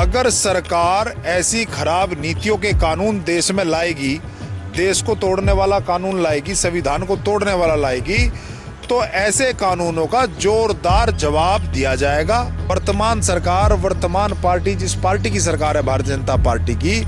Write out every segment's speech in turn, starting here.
अगर सरकार ऐसी खराब नीतियों के कानून देश में लाएगी, देश को तोड़ने वाला कानून लाएगी, संविधान को तोड़ने वाला लाएगी, तो ऐसे कानूनों का जोरदार जवाब दिया जाएगा। वर्तमान सरकार, वर्तमान पार्टी, जिस पार्टी की सरकार है भारतीय जनता पार्टी की,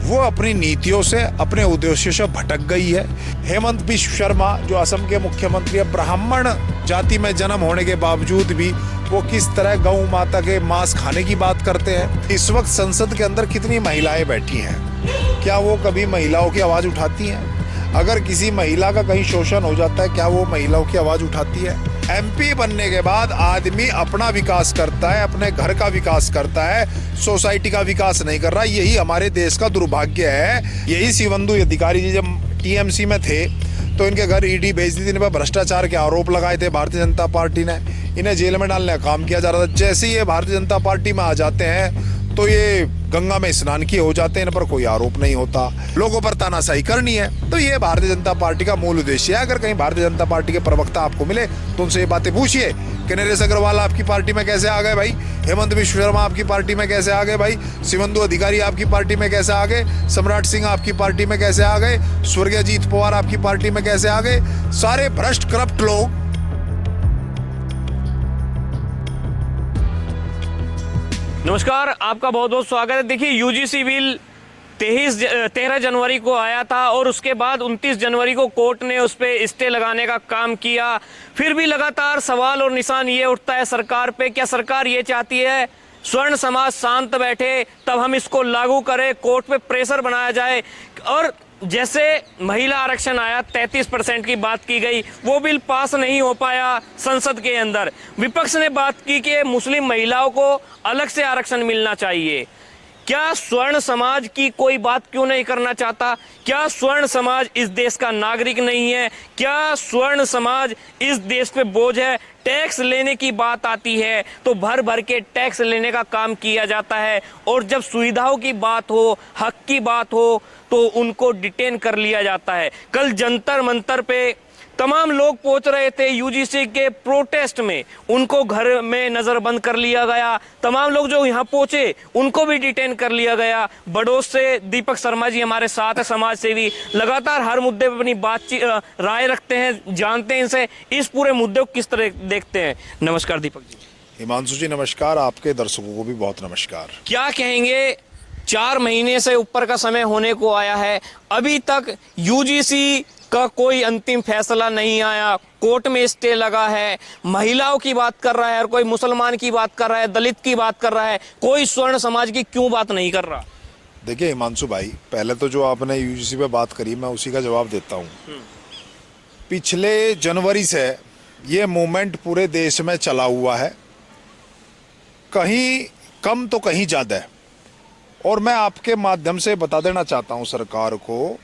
वो अपनी नीतियों से, अपने उद्देश्यों से भटक गई है। हेमंत बिश्व शर्मा जो असम के मुख्यमंत्री है, ब्राह्मण जाति में जन्म होने के बावजूद भी वो किस तरह गौ माता के मांस खाने की बात करते हैं। इस वक्त संसद के अंदर कितनी महिलाएं बैठी हैं, क्या वो कभी महिलाओं की आवाज उठाती हैं? अगर किसी महिला का कहीं शोषण हो जाता है, क्या वो महिलाओं की आवाज उठाती है? एमपी बनने के बाद आदमी अपना विकास करता है, अपने घर का विकास करता है, सोसाइटी का विकास नहीं कर रहा। यही हमारे देश का दुर्भाग्य है। यही शिवंदु अधिकारी जी जब टीएमसी में थे तो इनके घर ईडी भेज दी थी, इन पर भ्रष्टाचार के आरोप लगाए थे भारतीय जनता पार्टी ने, इन्हें जेल में डालने का काम किया जा रहा था। जैसे ही ये भारतीय जनता पार्टी में आ जाते हैं तो ये गंगा में स्नान किए हो जाते हैं, इन पर कोई आरोप नहीं होता। लोगों पर तानाशाही करनी है, तो ये भारतीय जनता पार्टी का मूल उद्देश्य है। अगर कहीं भारतीय जनता पार्टी के प्रवक्ता आपको मिले तो उनसे ये बातें पूछिए कि नरेश अग्रवाल आपकी पार्टी में कैसे आ गए भाई, हेमंत बिश्व शर्मा आपकी पार्टी में कैसे आ गए भाई, शिवंदु अधिकारी आपकी पार्टी में कैसे आ गए, सम्राट सिंह आपकी पार्टी में कैसे आ गए, स्वर्गीय अजीत पवार आपकी पार्टी में कैसे आ गए। सारे भ्रष्ट करप्ट लोग। नमस्कार, आपका बहुत बहुत स्वागत है। देखिए, यूजीसी बिल 13 जनवरी को आया था और उसके बाद 29 जनवरी को कोर्ट ने उस पर स्टे लगाने का काम किया। फिर भी लगातार सवाल और निशान ये उठता है सरकार पे, क्या सरकार ये चाहती है स्वर्ण समाज शांत बैठे तब हम इसको लागू करें, कोर्ट पे प्रेशर बनाया जाए? और जैसे महिला आरक्षण आया, 33% की बात की गई, वो बिल पास नहीं हो पाया संसद के अंदर। विपक्ष ने बात की कि मुस्लिम महिलाओं को अलग से आरक्षण मिलना चाहिए। क्या स्वर्ण समाज की कोई बात क्यों नहीं करना चाहता? क्या स्वर्ण समाज इस देश का नागरिक नहीं है? क्या स्वर्ण समाज इस देश पे बोझ है? टैक्स लेने की बात आती है तो भर भर के टैक्स लेने का काम किया जाता है, और जब सुविधाओं की बात हो, हक की बात हो, तो उनको डिटेन कर लिया जाता है। कल जंतर मंतर पे तमाम लोग पहुंच रहे थे यूजीसी के प्रोटेस्ट में, उनको घर में नजरबंद कर लिया गया। तमाम लोग जो यहाँ पहुंचे उनको भी डिटेन कर लिया गया। बड़ोस से दीपक शर्मा जी हमारे साथ है, समाज सेवी, लगातार हर मुद्दे पर अपनी बातचीत राय रखते हैं, जानते हैं इनसे इस पूरे मुद्दे को किस तरह देखते हैं। नमस्कार दीपक जी। हिमांशु जी नमस्कार, आपके दर्शकों को भी बहुत नमस्कार। क्या कहेंगे, 4 महीने से ऊपर का समय होने को आया है, अभी तक यूजीसी का कोई अंतिम फैसला नहीं आया, कोर्ट में स्टे लगा है, महिलाओं की बात कर रहा है, और कोई मुसलमान की बात कर रहा है, दलित की बात कर रहा है, कोई स्वर्ण समाज की क्यों बात नहीं कर रहा? देखिए हिमांशु भाई, पहले तो जो आपने यूजीसी पे बात करी, मैं उसी का जवाब देता हूँ। पिछले जनवरी से ये मूवमेंट पूरे देश में चला हुआ है, कहीं कम तो कहीं ज़्यादा है, और मैं आपके माध्यम से बता देना चाहता हूँ सरकार को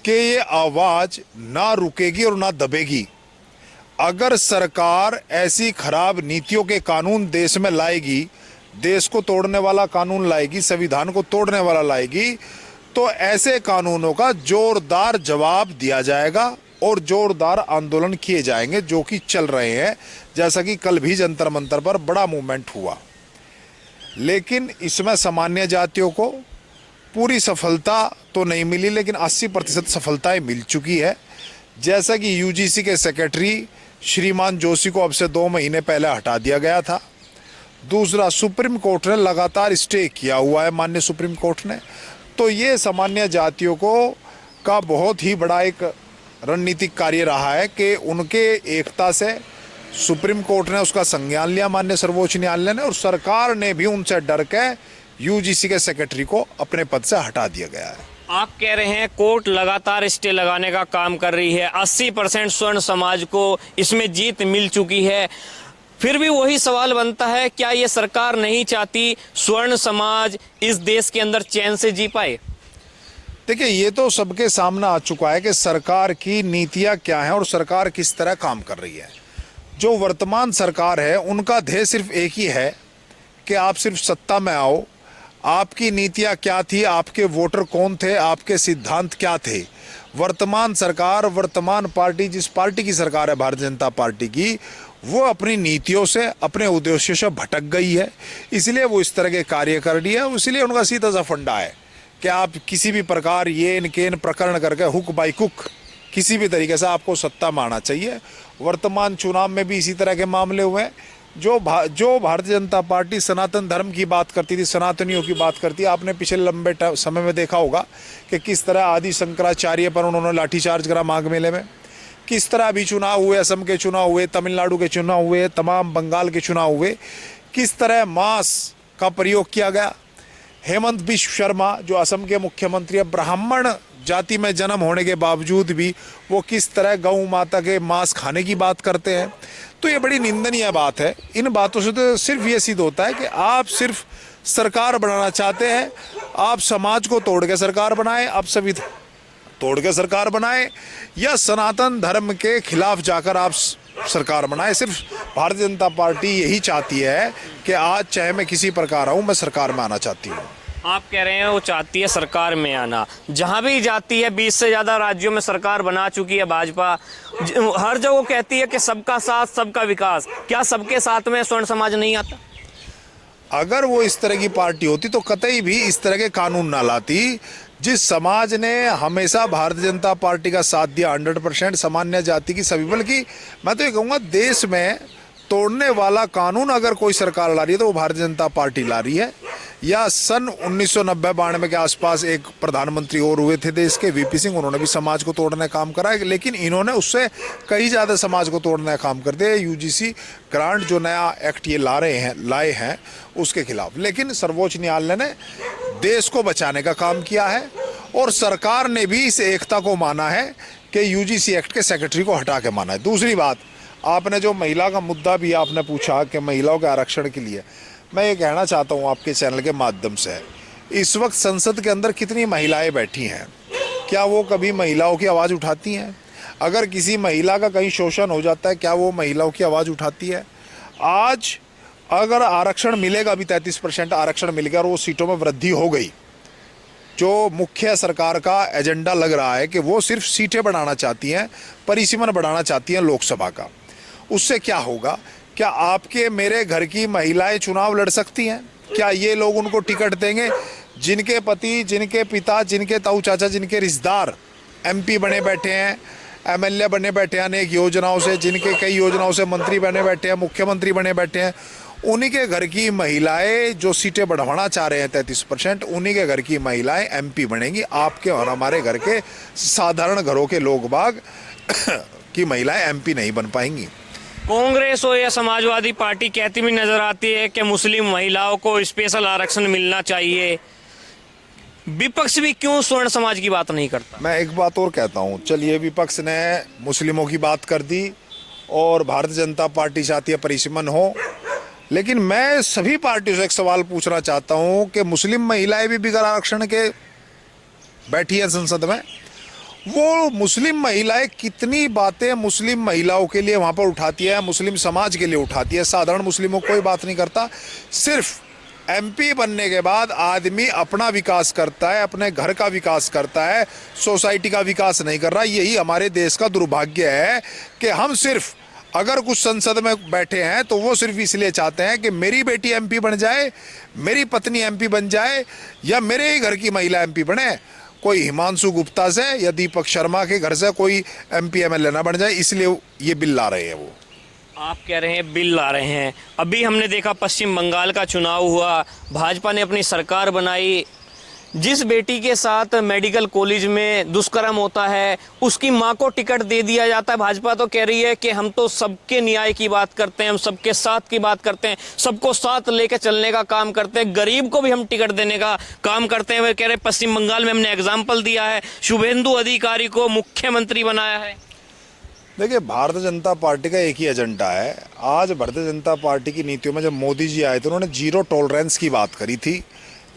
कि ये आवाज़ ना रुकेगी और ना दबेगी। अगर सरकार ऐसी खराब नीतियों के कानून देश में लाएगी, देश को तोड़ने वाला कानून लाएगी, संविधान को तोड़ने वाला लाएगी, तो ऐसे कानूनों का जोरदार जवाब दिया जाएगा और जोरदार आंदोलन किए जाएंगे, जो कि चल रहे हैं। जैसा कि कल भी जंतर मंतर पर बड़ा मूवमेंट हुआ, लेकिन इसमें सामान्य जातियों को पूरी सफलता तो नहीं मिली, लेकिन 80% सफलताएं मिल चुकी है। जैसा कि यूजीसी के सेक्रेटरी श्रीमान जोशी को अब से 2 महीने पहले हटा दिया गया था। दूसरा, सुप्रीम कोर्ट ने लगातार स्टे किया हुआ है, माननीय सुप्रीम कोर्ट ने। तो ये सामान्य जातियों को का बहुत ही बड़ा एक रणनीतिक कार्य रहा है कि उनके एकता से सुप्रीम कोर्ट ने उसका संज्ञान लिया, माननीय सर्वोच्च न्यायालय ने, और सरकार ने भी उनसे डर के यूजीसी के सेक्रेटरी को अपने पद से हटा दिया गया है। आप कह रहे हैं कोर्ट लगातार स्टे लगाने का काम कर रही है, 80% स्वर्ण समाज को इसमें जीत मिल चुकी है, फिर भी वही सवाल बनता है, क्या ये सरकार नहीं चाहती स्वर्ण समाज इस देश के अंदर चैन से जी पाए? देखिए, ये तो सबके सामने आ चुका है कि सरकार की नीतियां क्या हैं और सरकार किस तरह काम कर रही है। जो वर्तमान सरकार है, उनका ध्येय सिर्फ एक ही है कि आप सिर्फ सत्ता में आओ। आपकी नीतियां क्या थी, आपके वोटर कौन थे, आपके सिद्धांत क्या थे। वर्तमान सरकार, वर्तमान पार्टी, जिस पार्टी की सरकार है भारतीय जनता पार्टी की, वो अपनी नीतियों से, अपने उद्देश्यों से भटक गई है, इसलिए वो इस तरह के कार्य कर रही है। इसलिए उनका सीधा सा फंडा है कि आप किसी भी प्रकार येन केन प्रकरण करके हुक बाई कुक किसी भी तरीके से आपको सत्ता में आना चाहिए। वर्तमान चुनाव में भी इसी तरह के मामले हुए हैं। जो भारतीय जनता पार्टी सनातन धर्म की बात करती थी, सनातनियों की बात करती है, आपने पिछले लंबे समय में देखा होगा कि किस तरह आदि शंकराचार्य पर उन्होंने लाठीचार्ज करा माघ मेले में, किस तरह अभी चुनाव हुए, असम के चुनाव हुए, तमिलनाडु के चुनाव हुए, तमाम बंगाल के चुनाव हुए, किस तरह मांस का प्रयोग किया गया। हेमंत बिश्व शर्मा जो असम के मुख्यमंत्री है, ब्राह्मण जाति में जन्म होने के बावजूद भी वो किस तरह गौ माता के मांस खाने की बात करते हैं। तो ये बड़ी निंदनीय बात है। इन बातों से तो सिर्फ ये सिद्ध होता है कि आप सिर्फ सरकार बनाना चाहते हैं। आप समाज को तोड़ के सरकार बनाएं, आप संविधान तोड़ के सरकार बनाएं, या सनातन धर्म के खिलाफ जाकर आप सरकार बनाएं। सिर्फ भारतीय जनता पार्टी यही चाहती है कि आज चाहे मैं किसी प्रकार आऊं, मैं सरकार में आना चाहती हूँ। आप कह रहे हैं वो चाहती है सरकार में आना, जहां भी जाती है 20 से ज़्यादा राज्यों में सरकार बना चुकी है भाजपा। हर जगह कहती है कि सबका साथ सबका विकास। क्या सबके साथ में स्वर्ण समाज नहीं आता? अगर वो इस तरह की पार्टी होती तो कतई भी इस तरह के कानून ना लाती। जिस समाज ने हमेशा भारतीय जनता पार्टी का साथ दिया 100% सामान्य जाति की सभी, बल्कि मैं तो ये कहूँगा देश में तोड़ने वाला कानून अगर कोई सरकार ला रही है तो वो भारतीय जनता पार्टी ला रही है। या सन 1990-92 के आसपास एक प्रधानमंत्री और हुए थे देश के, वीपी सिंह, उन्होंने भी समाज को तोड़ने का काम करा है, लेकिन इन्होंने उससे कई ज़्यादा समाज को तोड़ने का काम कर दिया। यूजीसी ग्रांट जो नया एक्ट ये लाए हैं उसके खिलाफ, लेकिन सर्वोच्च न्यायालय ने देश को बचाने का काम किया है और सरकार ने भी इस एकता को माना है कि यूजीसी एक्ट के सेक्रेटरी को हटा के माना है। दूसरी बात, आपने जो महिला का मुद्दा भी आपने पूछा कि महिलाओं के आरक्षण के लिए, मैं ये कहना चाहता हूँ आपके चैनल के माध्यम से, इस वक्त संसद के अंदर कितनी महिलाएं बैठी हैं, क्या वो कभी महिलाओं की आवाज़ उठाती हैं? अगर किसी महिला का कहीं शोषण हो जाता है, क्या वो महिलाओं की आवाज़ उठाती है? आज अगर आरक्षण मिलेगा, अभी 33% आरक्षण मिल गया और वो सीटों में वृद्धि हो गई, जो मुख्य सरकार का एजेंडा लग रहा है कि वो सिर्फ सीटें बढ़ाना चाहती हैं, परिसीमन बढ़ाना चाहती हैं लोकसभा का, उससे क्या होगा? क्या आपके मेरे घर की महिलाएं चुनाव लड़ सकती हैं? क्या ये लोग उनको टिकट देंगे जिनके पति, जिनके पिता, जिनके ताऊ चाचा, जिनके रिश्तेदार एमपी बने बैठे हैं, एमएलए बने बैठे हैं अनेक योजनाओं से, जिनके कई योजनाओं से मंत्री बने बैठे हैं, मुख्यमंत्री बने बैठे हैं, उन्हीं के घर की महिलाएं जो सीटें बढ़ाना चाह रहे हैं 33%, उन्हीं के घर की महिलाएं एमपी बनेंगी। आपके और हमारे घर के साधारण घरों के लोग बाग की महिलाएं एमपी नहीं बन पाएंगी। कांग्रेस हो या समाजवादी पार्टी कहती भी नजर आती है कि मुस्लिम महिलाओं को स्पेशल आरक्षण मिलना चाहिए। विपक्ष भी क्यों स्वर्ण समाज की बात नहीं करता? मैं एक बात और कहता हूँ, चलिए विपक्ष ने मुस्लिमों की बात कर दी और भारतीय जनता पार्टी चाहती है परिसीमन हो, लेकिन मैं सभी पार्टियों से एक सवाल पूछना चाहता हूँ कि मुस्लिम महिलाएं भी बगैर आरक्षण के बैठी हैं संसद में। वो मुस्लिम महिलाएं कितनी बातें मुस्लिम महिलाओं के लिए वहाँ पर उठाती है, मुस्लिम समाज के लिए उठाती है, साधारण मुस्लिमों को कोई बात नहीं करता। सिर्फ एमपी बनने के बाद आदमी अपना विकास करता है, अपने घर का विकास करता है, सोसाइटी का विकास नहीं कर रहा। यही हमारे देश का दुर्भाग्य है कि हम सिर्फ अगर कुछ संसद में बैठे हैं तो वो सिर्फ इसलिए चाहते हैं कि मेरी बेटी एमपी बन जाए, मेरी पत्नी एमपी बन जाए, या मेरे ही घर की महिला एमपी बने। कोई हिमांशु गुप्ता से या दीपक शर्मा के घर से कोई एमपी एमएलए ना बन जाए, इसलिए ये बिल ला रहे हैं। वो आप कह रहे हैं बिल ला रहे हैं। अभी हमने देखा पश्चिम बंगाल का चुनाव हुआ, भाजपा ने अपनी सरकार बनाई। जिस बेटी के साथ मेडिकल कॉलेज में दुष्कर्म होता है उसकी मां को टिकट दे दिया जाता है। भाजपा तो कह रही है कि हम तो सबके न्याय की बात करते हैं, हम सबके साथ की बात करते हैं, सबको साथ लेकर चलने का काम करते हैं, गरीब को भी हम टिकट देने का काम करते हैं। वे कह रहे पश्चिम बंगाल में हमने एग्जाम्पल दिया है, शुभेंदु अधिकारी को मुख्यमंत्री बनाया है। देखिए, भारतीय जनता पार्टी का एक ही एजेंडा है। आज भारतीय जनता पार्टी की नीतियों में जब मोदी जी आए थे उन्होंने जीरो टॉलरेंस की बात करी थी,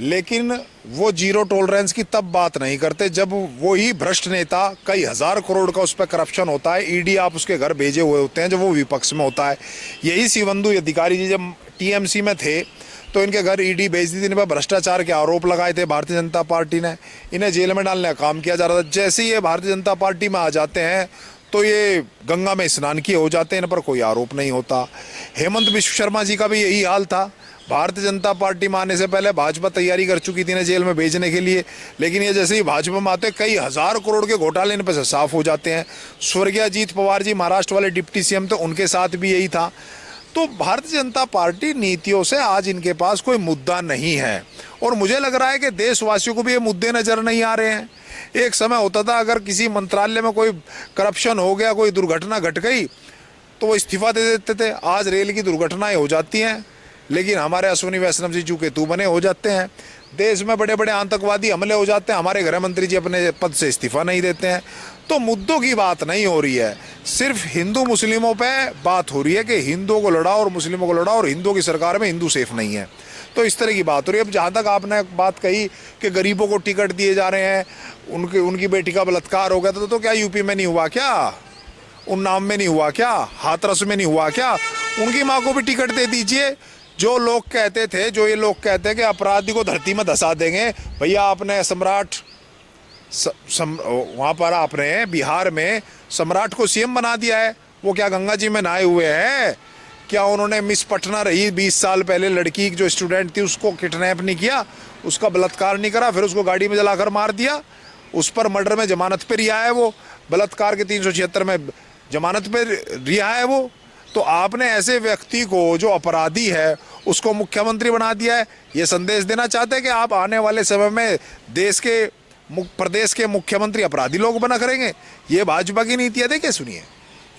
लेकिन वो जीरो टॉलरेंस की तब बात नहीं करते जब वो ही भ्रष्ट नेता, कई हजार करोड़ का उस पर करप्शन होता है, ईडी आप उसके घर भेजे हुए होते हैं, जब वो विपक्ष में होता है। यही शुभेंदु अधिकारी जी जब टीएमसी में थे तो इनके घर ईडी भेज दी थी, इन पर भ्रष्टाचार के आरोप लगाए थे भारतीय जनता पार्टी ने, इन्हें जेल में डालने का काम किया जा रहा था। जैसे ही ये भारतीय जनता पार्टी में आ जाते हैं तो ये गंगा में स्नान किए हो जाते हैं, इन पर कोई आरोप नहीं होता। हेमंत बिश्व शर्मा जी का भी यही हाल था। भारतीय जनता पार्टी में आने से पहले भाजपा तैयारी कर चुकी थी इन्हें जेल में भेजने के लिए, लेकिन ये जैसे ही भाजपा में आते कई हजार करोड़ के घोटाले इन पर से साफ हो जाते हैं। स्वर्गीय अजीत पवार जी महाराष्ट्र वाले डिप्टी सीएम थे, उनके साथ भी यही था। तो भारतीय जनता पार्टी नीतियों से आज इनके पास कोई मुद्दा नहीं है, और मुझे लग रहा है कि देशवासियों को भी ये मुद्दे नजर नहीं आ रहे हैं। एक समय होता था अगर किसी मंत्रालय में कोई करप्शन हो गया, कोई दुर्घटना घट गई, तो वो इस्तीफा दे देते थे। आज रेल की दुर्घटनाएं हो जाती हैं, लेकिन हमारे अश्विनी वैष्णव जी चूके तू बने हो जाते हैं। देश में बड़े बड़े आतंकवादी हमले हो जाते हैं, हमारे गृह मंत्री जी अपने पद से इस्तीफा नहीं देते हैं। तो मुद्दों की बात नहीं हो रही है, सिर्फ हिंदू मुस्लिमों पे बात हो रही है कि हिंदुओं को लड़ाओ और मुस्लिमों को लड़ाओ, और हिंदुओं की सरकार में हिंदू सेफ नहीं है। तो इस तरह की बात हो रही है। अब जहाँ तक आपने बात कही कि गरीबों को टिकट दिए जा रहे हैं, उनकी बेटी का बलात्कार हो गया था, तो क्या यूपी में नहीं हुआ क्या? उन्नाव में नहीं हुआ क्या? हाथरस में नहीं हुआ क्या? उनकी माँ को भी टिकट दे दीजिए। जो लोग कहते थे, जो ये लोग कहते हैं कि अपराधी को धरती में धसा देंगे, भैया आपने सम्राट वहाँ पर आपने बिहार में सम्राट को सीएम बना दिया है। वो क्या गंगा जी में नहाए हुए हैं? क्या उन्होंने मिस पटना रही 20 साल पहले लड़की जो स्टूडेंट थी, उसको किडनैप नहीं किया, उसका बलात्कार नहीं करा, फिर उसको गाड़ी में जलाकर मार दिया, उस पर मर्डर में जमानत पे रिहा है, वो बलात्कार के 376 में जमानत पे रिहा है वो। तो आपने ऐसे व्यक्ति को जो अपराधी है उसको मुख्यमंत्री बना दिया है। ये संदेश देना चाहते हैं कि आप आने वाले समय में प्रदेश के मुख्यमंत्री अपराधी लोग बना करेंगे। ये भाजपा की नीति है। देखिए सुनिए,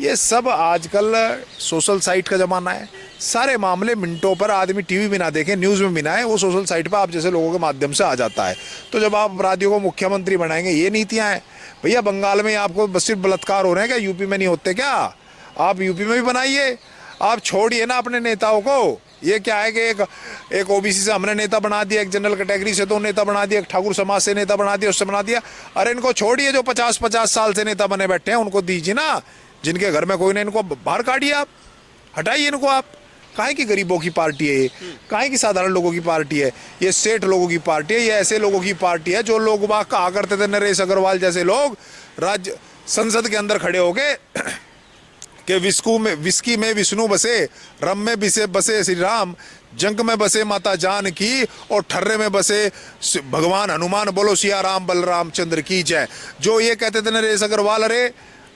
ये सब आजकल सोशल साइट का ज़माना है। सारे मामले मिनटों पर, आदमी टीवी भी ना देखे, न्यूज़ में भी ना आए, वो सोशल साइट पर आप जैसे लोगों के माध्यम से आ जाता है। तो जब आप अपराधियों को मुख्यमंत्री बनाएंगे, ये नीतियाँ हैं। भैया बंगाल में आपको बस सिर्फ बलात्कार हो रहे हैं क्या? यूपी में नहीं होते क्या? आप यूपी में भी बनाइए। आप छोड़िए ना अपने नेताओं को। ये क्या है कि एक ओबीसी से हमने नेता बना दिया, एक जनरल कैटेगरी से तो नेता बना दिया, एक ठाकुर समाज से नेता बना दिया, उससे बना दिया। अरे इनको छोड़िए, जो 50-50 साल से नेता बने बैठे हैं उनको दीजिए ना। जिनके घर में कोई नहीं, इनको बाहर काटिए, आप हटाइए इनको। आप काहे की गरीबों की पार्टी है ये? काहे की साधारण लोगों की पार्टी है ये? सेठ लोगों की पार्टी है ये? ऐसे लोगों की पार्टी है जो लोग बाग कहा करते थे, नरेश अग्रवाल जैसे लोग राज्य संसद के अंदर खड़े हो गए कि विस्की में विष्णु बसे, रम में बसे श्री राम, जंग में बसे माता जानकी, और ठर्रे में बसे भगवान हनुमान, बोलो सिया राम बलराम चंद्र की जय। जो ये कहते थे नरेश अग्रवाल, अरे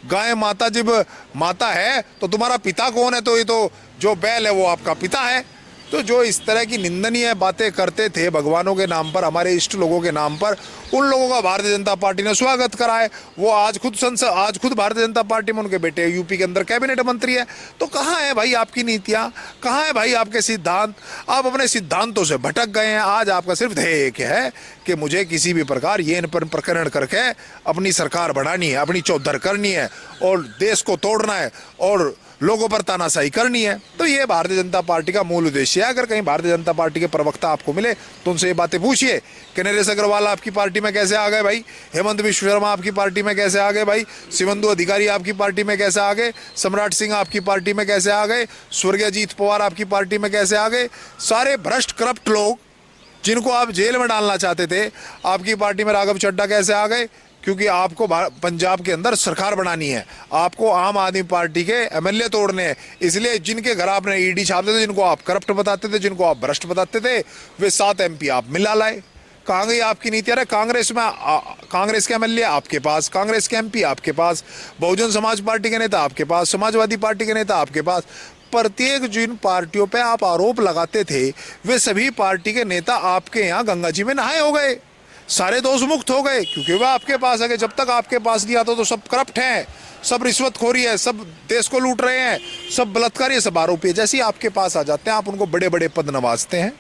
गाय माता जब माता है तो तुम्हारा पिता कौन है? तो ये तो जो बैल है वो आपका पिता है। तो जो इस तरह की निंदनीय बातें करते थे भगवानों के नाम पर, हमारे इष्ट लोगों के नाम पर, उन लोगों का भारतीय जनता पार्टी ने स्वागत करा है। वो आज खुद भारतीय जनता पार्टी में उनके बेटे यूपी के अंदर कैबिनेट मंत्री है। तो कहाँ है भाई आपकी नीतियाँ? कहाँ है भाई आपके सिद्धांत? आप अपने सिद्धांतों से भटक गए हैं। आज आपका सिर्फ ध्येय एक है कि मुझे किसी भी प्रकार ये इन पर प्रकरण करके अपनी सरकार बढ़ानी है, अपनी चौधर करनी है, और देश को तोड़ना है, और लोगों पर तानाशाही करनी है। तो ये भारतीय जनता पार्टी का मूल उद्देश्य है। अगर कहीं भारतीय जनता पार्टी के प्रवक्ता आपको मिले तो उनसे ये बातें पूछिए कि नरेश अग्रवाल आपकी पार्टी में कैसे आ गए भाई? हेमंत बिश्व शर्मा आपकी पार्टी में कैसे आ गए भाई? शिवंदु अधिकारी आपकी पार्टी में कैसे आ गए? सम्राट सिंह आपकी पार्टी में कैसे आ गए? स्वर्गीय अजीत पवार आपकी पार्टी में कैसे आ गए? सारे भ्रष्ट करप्ट लोग जिनको आप जेल में डालना चाहते थे, आपकी पार्टी में राघव चड्ढा कैसे आ गए? क्योंकि आपको पंजाब के अंदर सरकार बनानी है, आपको आम आदमी पार्टी के एमएलए तोड़ने हैं। इसलिए जिनके घर आपने ईडी छापते थे, जिनको आप करप्ट बताते थे, जिनको आप भ्रष्ट बताते थे, वे 7 MP आप मिला लाए। कहाँ गई आपकी नीति? अरे कांग्रेस में कांग्रेस के एमएलए आपके पास, कांग्रेस के MP आपके पास, बहुजन समाज पार्टी के नेता आपके पास, समाजवादी पार्टी के नेता आपके पास। प्रत्येक जिन पार्टियों पे आप आरोप लगाते थे, वे सभी पार्टी के नेता आपके यहाँ गंगा जी में नहाए हो गए, सारे दोष मुक्त हो गए, क्योंकि वह आपके पास आ गए। जब तक आपके पास नहीं आता तो सब करप्ट हैं, सब रिश्वतखोरी है, सब देश को लूट रहे हैं, सब बलात्कारी है, सब आरोपी है। जैसे ही आपके पास आ जाते हैं, आप उनको बड़े बड़े पद नवाजते हैं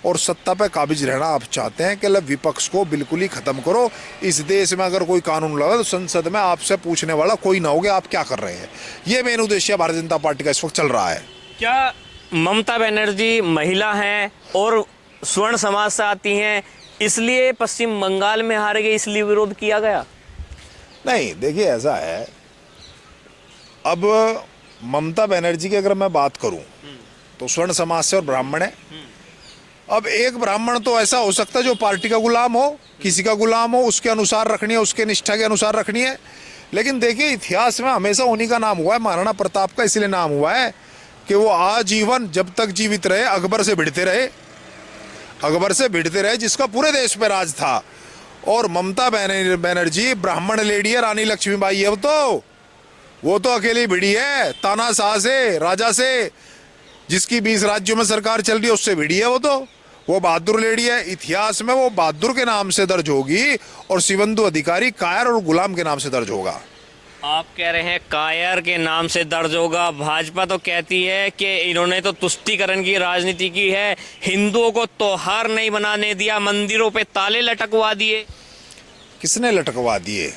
और सत्ता पे काबिज रहना आप चाहते हैं कि विपक्ष को बिल्कुल ही खत्म करो। इस देश में अगर कोई कानून लगा तो संसद में आपसे पूछने वाला कोई ना होगा आप क्या कर रहे हैं। ये मेन उद्देश्य भारतीय जनता पार्टी का इस वक्त चल रहा है। क्या ममता बनर्जी महिला हैं और स्वर्ण समाज से आती हैं, इसलिए पश्चिम बंगाल में हार गए, इसलिए विरोध किया गया? नहीं, देखिए ऐसा है, अब ममता बनर्जी की अगर मैं बात करूं तो स्वर्ण समाज से और ब्राह्मण है। अब एक ब्राह्मण तो ऐसा हो सकता है जो पार्टी का गुलाम हो, किसी का गुलाम हो, उसके अनुसार रखनी है, उसके निष्ठा के अनुसार रखनी है। लेकिन देखिए इतिहास में हमेशा उन्हीं का नाम हुआ है, महाराणा प्रताप का इसलिए नाम हुआ है कि वो आजीवन जब तक जीवित रहे अकबर से भिड़ते रहे, अकबर से भिड़ते रहे, जिसका पूरे देश पे राज था। और ममता बनर्जी ब्राह्मण लेडी है, रानी लक्ष्मीबाई है, वो तो अकेली भिड़ी है तानाशाह से, राजा से, जिसकी 20 राज्यों में सरकार चल रही है उससे भिड़ी है वो बहादुर लेडी है। इतिहास में वो बहादुर के नाम से दर्ज होगी और शिवंदु अधिकारी कायर और गुलाम के नाम से दर्ज होगा। आप कह रहे हैं कायर के नाम से दर्ज होगा, भाजपा तो कहती है कि इन्होंने तो तुष्टीकरण की राजनीति की है, हिंदुओं को त्योहार नहीं बनाने दिया, मंदिरों पे ताले लटकवा दिए। किसने लटकवा दिए?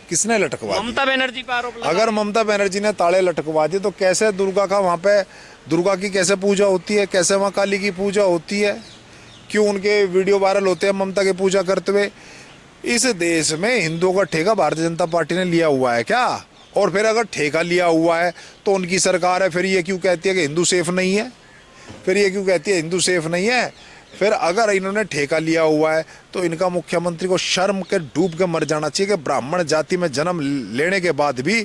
किसने लटकवा दिए? ममता बनर्जी पर आरोप लगा। अगर ममता बनर्जी ने ताले लटकवा दिए तो कैसे दुर्गा का वहाँ पे, दुर्गा की कैसे पूजा होती है, कैसे वहाँ काली की पूजा होती है? क्यों उनके वीडियो वायरल होते हैं ममता की पूजा करते हुए? इस देश में हिंदुओं का ठेका भारतीय जनता पार्टी ने लिया हुआ है क्या? और फिर अगर ठेका लिया हुआ है तो उनकी सरकार है, फिर ये क्यों कहती है कि हिंदू सेफ नहीं है? फिर ये क्यों कहती है हिंदू सेफ नहीं है? फिर अगर इन्होंने ठेका लिया हुआ है तो इनका मुख्यमंत्री को शर्म के डूब के मर जाना चाहिए कि ब्राह्मण जाति में जन्म लेने के बाद भी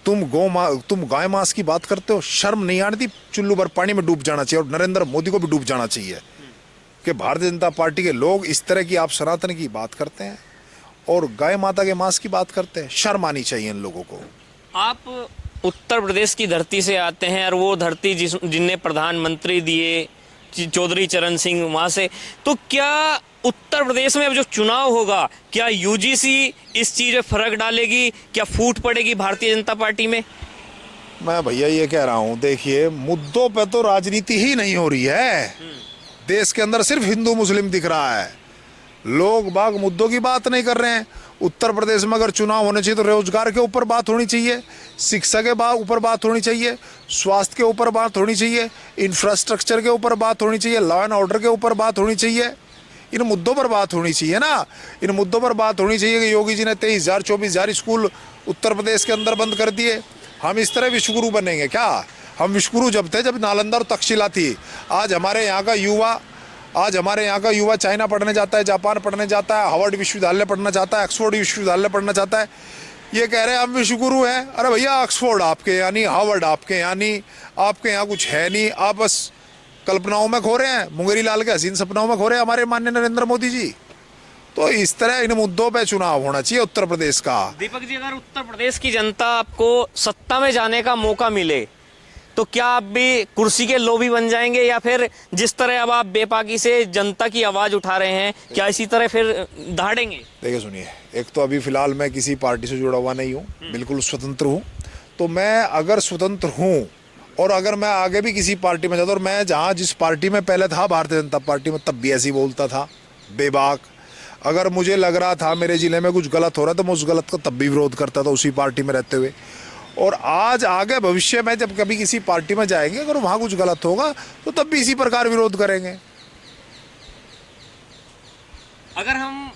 तुम गाय मांस की बात करते हो। शर्म नहीं आती? चुल्लू भर पानी में डूब जाना चाहिए और नरेंद्र मोदी को भी डूब जाना चाहिए कि भारतीय जनता पार्टी के लोग इस तरह की आप सनातन की बात करते हैं और गाय माता के मांस की बात करते हैं। शर्म आनी चाहिए इन लोगों को। आप उत्तर प्रदेश की धरती से आते हैं और वो धरती जिनने प्रधानमंत्री दिए चौधरी चरण सिंह, वहां से, तो क्या उत्तर प्रदेश में अब जो चुनाव होगा क्या यूजीसी इस चीज में फर्क डालेगी? क्या फूट पड़ेगी भारतीय जनता पार्टी में? मैं भैया ये कह रहा हूँ, देखिए मुद्दों पे तो राजनीति ही नहीं हो रही है। देश के अंदर सिर्फ हिंदू मुस्लिम दिख रहा है, लोग बाग मुद्दों की बात नहीं कर रहे हैं। उत्तर प्रदेश में अगर चुनाव होने चाहिए तो रोजगार के ऊपर बात होनी चाहिए, शिक्षा के ऊपर बात होनी चाहिए, स्वास्थ्य के ऊपर बात होनी चाहिए, इंफ्रास्ट्रक्चर के ऊपर बात होनी चाहिए, लॉ एंड ऑर्डर के ऊपर बात होनी चाहिए। इन मुद्दों पर बात होनी चाहिए ना। इन मुद्दों पर बात होनी चाहिए कि योगी जी ने 23,000 24,000 स्कूल उत्तर प्रदेश के अंदर बंद कर दिए। हम इस तरह विश्वगुरु बनेंगे क्या? हम विश्वगुरु जब थे जब नालंदा और तक्षशिला थी। आज हमारे यहाँ का युवा चाइना पढ़ने जाता है, जापान पढ़ने जाता है, हार्वर्ड विश्वविद्यालय पढ़ना चाहता है, ऑक्सफोर्ड विश्वविद्यालय पढ़ना चाहता है। ये कह रहे हैं हम विश्वगुरु हैं। अरे भैया ऑक्सफोर्ड आपके यानी, हार्वर्ड आपके यानी, आपके यहाँ कुछ है नहीं। आप बस कल्पनाओं में खो रहे हैं, मुंगेरी लाल के हसीन सपनाओं में खो रहे हैं हमारे माननीय नरेंद्र मोदी जी। तो इस तरह इन मुद्दों पे चुनाव होना चाहिए उत्तर प्रदेश का। दीपक जी, अगर उत्तर प्रदेश की जनता आपको सत्ता में जाने का मौका मिले तो क्या आप भी कुर्सी के लोभी बन जाएंगे, या फिर जिस तरह अब आप बेबाकी से जनता की आवाज उठा रहे हैं क्या इसी तरह फिर दहाड़ेंगे? देखिए सुनिए, एक तो अभी फिलहाल मैं किसी पार्टी से जुड़ा हुआ नहीं हूँ, बिल्कुल स्वतंत्र हूँ। तो मैं अगर स्वतंत्र हूँ और अगर मैं आगे भी किसी पार्टी में जाता, और मैं जहाँ जिस पार्टी में पहले था भारतीय जनता पार्टी में, तब भी ऐसे ही बोलता था बेबाक। अगर मुझे लग रहा था मेरे जिले में कुछ गलत हो रहा है तो मैं उस गलत का तब भी विरोध करता था उसी पार्टी में रहते हुए। और आज आगे भविष्य में जब कभी किसी पार्टी में जाएंगे, अगर वहाँ कुछ गलत होगा तो तब भी इसी प्रकार विरोध करेंगे। अगर हम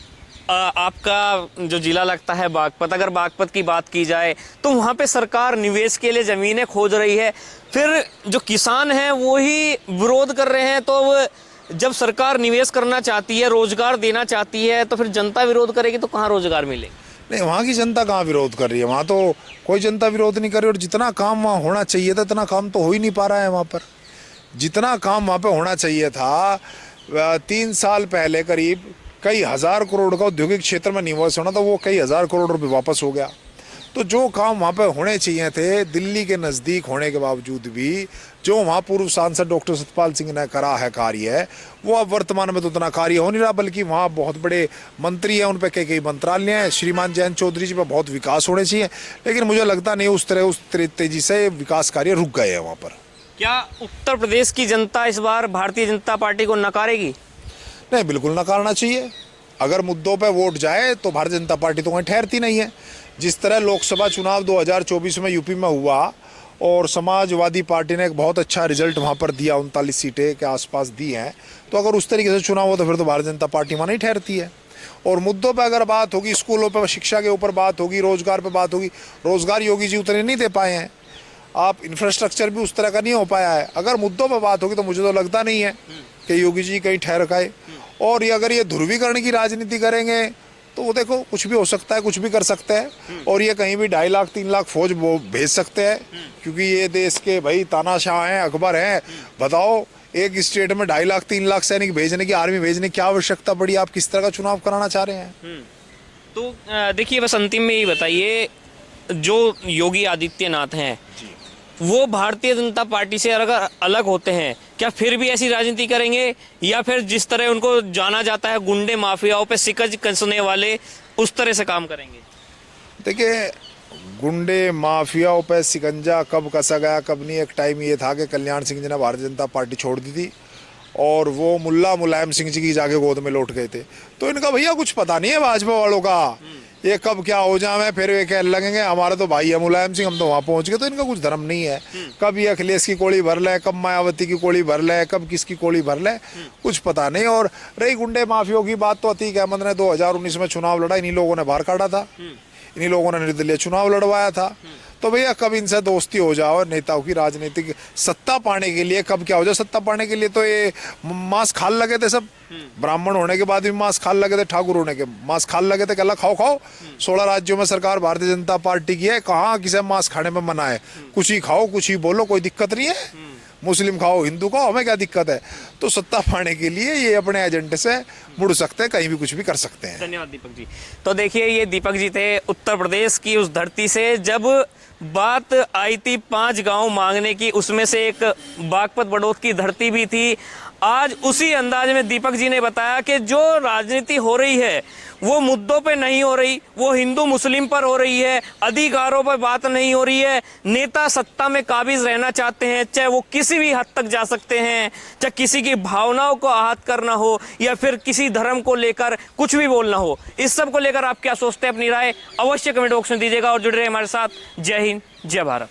आपका जो जिला लगता है बागपत, अगर बागपत की बात की जाए तो वहाँ पे सरकार निवेश के लिए ज़मीनें खोज रही है, फिर जो किसान हैं वो ही विरोध कर रहे हैं। तो जब सरकार निवेश करना चाहती है, रोजगार देना चाहती है, तो फिर जनता विरोध करेगी तो कहाँ रोजगार मिलेगा? नहीं, वहाँ की जनता कहाँ विरोध कर रही है? वहाँ तो कोई जनता विरोध नहीं कर रही। और जितना काम वहाँ होना चाहिए था इतना काम तो हो ही नहीं पा रहा है वहाँ पर। जितना काम वहाँ पे होना चाहिए था, 3 साल पहले करीब कई हज़ार करोड़ का औद्योगिक क्षेत्र में निवेश होना था, वो कई हज़ार करोड़ रुपये वापस हो गया। तो जो काम वहाँ पे होने चाहिए थे, दिल्ली के नज़दीक होने के बावजूद भी जो वहाँ पूर्व सांसद डॉक्टर सतपाल सिंह ने करा है कार्य, वो अब वर्तमान में तो उतना कार्य हो नहीं रहा। बल्कि वहाँ बहुत बड़े मंत्री हैं, उन पर कई मंत्रालय हैं। श्रीमान जयंत चौधरी जी पर बहुत विकास होने चाहिए, लेकिन मुझे लगता नहीं उस तरह तेजी से विकास कार्य रुक गए हैं वहाँ पर। क्या उत्तर प्रदेश की जनता इस बार भारतीय जनता पार्टी को नकारेगी? नहीं, बिल्कुल नकारना चाहिए। अगर मुद्दों पे वोट जाए तो भारतीय जनता पार्टी तो वहीं ठहरती नहीं है। जिस तरह लोकसभा चुनाव 2024 में यूपी में हुआ और समाजवादी पार्टी ने एक बहुत अच्छा रिजल्ट वहाँ पर दिया, 39 सीटें के आसपास दी हैं, तो अगर उस तरीके से चुनाव हो तो फिर तो भारतीय जनता पार्टी वहाँ नहीं ठहरती है। और मुद्दों पे अगर बात होगी, स्कूलों पे, शिक्षा के ऊपर बात होगी, रोजगार पे बात होगी, रोजगार योगी जी उतने नहीं दे पाए हैं। आप इंफ्रास्ट्रक्चर भी उस तरह का नहीं हो पाया है। अगर मुद्दों पर बात होगी तो मुझे तो लगता नहीं है कि योगी जी कहीं ठहर पाए। और ये अगर ये ध्रुवीकरण की राजनीति करेंगे तो वो देखो कुछ भी हो सकता है, कुछ भी कर सकते हैं, और ये कहीं भी 2.5 लाख 3 लाख फौज वो भेज सकते हैं, क्योंकि ये देश के भाई तानाशाह हैं, अकबर हैं। बताओ एक स्टेट में 2.5 लाख 3 लाख सैनिक भेजने की, आर्मी भेजने की क्या आवश्यकता पड़ी? आप किस तरह का चुनाव कराना चाह रहे हैं? तो देखिए, बस अंतिम में ये बताइए, जो योगी आदित्यनाथ हैं वो भारतीय जनता पार्टी से अगर अलग होते हैं, क्या फिर भी ऐसी राजनीति करेंगे, या फिर जिस तरह उनको जाना जाता है गुंडे माफियाओं पे सिकज कसने वाले, उस तरह से काम करेंगे? देखिए, गुंडे माफियाओं पे सिकंजा कब कसा गया कब नहीं, एक टाइम ये था कि कल्याण सिंह जी ने भारतीय जनता पार्टी छोड़ दी थी और वो मुल्ला मुलायम सिंह जी की जाके गोद में लौट गए थे। तो इनका भैया कुछ पता नहीं है भाजपा वालों का, ये कब क्या हो जाए, फिर वे कह लगेंगे हमारे तो भाई है मुलायम सिंह, हम तो वहाँ पहुँच गए। तो इनका कुछ धर्म नहीं है, कब ये अखिलेश की कोड़ी भर ले, कब मायावती की कोड़ी भर ले, कब किसकी कोड़ी भर ले, कुछ पता नहीं। और रही गुंडे माफियों की बात, तो अतीक अहमद ने 2019 में चुनाव लड़ा, इन्हीं लोगों ने बाहर काटा था, इन्हीं लोगों ने निर्दलीय चुनाव लड़वाया था। तो भैया कब इनसे दोस्ती हो जाओ, नेताओं की राजनीतिक सत्ता पाने के लिए कब क्या हो जाए, सत्ता पाने के लिए तो ये मांस खाल लगे थे सब, ब्राह्मण होने के बाद भी मांस खाल लगे थे, ठाकुर होने के मांस खाल लगे थे, कहला खाओ खाओ। 16 राज्यों में सरकार भारतीय जनता पार्टी की है, कहाँ किसे मांस खाने में मना है? कुछ ही खाओ, कुछ ही बोलो, कोई दिक्कत नहीं है। मुस्लिम खाओ, हिंदू खाओ, हमें क्या दिक्कत है? तो सत्ता पाने के लिए ये अपने एजेंडे से मुड़ सकते हैं, कहीं भी कुछ भी कर सकते हैं। धन्यवाद दीपक जी। तो देखिए, ये दीपक जी थे उत्तर प्रदेश की उस धरती से, जब बात आई थी 5 गांव मांगने की, उसमें से एक बागपत बड़ौद की धरती भी थी। आज उसी अंदाज में दीपक जी ने बताया कि जो राजनीति हो रही है वो मुद्दों पे नहीं हो रही, वो हिंदू मुस्लिम पर हो रही है, अधिकारों पर बात नहीं हो रही है। नेता सत्ता में काबिज रहना चाहते हैं, चाहे वो किसी भी हद तक जा सकते हैं, चाहे किसी की भावनाओं को आहत करना हो या फिर किसी धर्म को लेकर कुछ भी बोलना हो। इस सब को लेकर आप क्या सोचते हैं? अपनी राय अवश्य कमेंट बॉक्स में दीजिएगा और जुड़े रहे हमारे साथ। जय हिंद, जय भारत।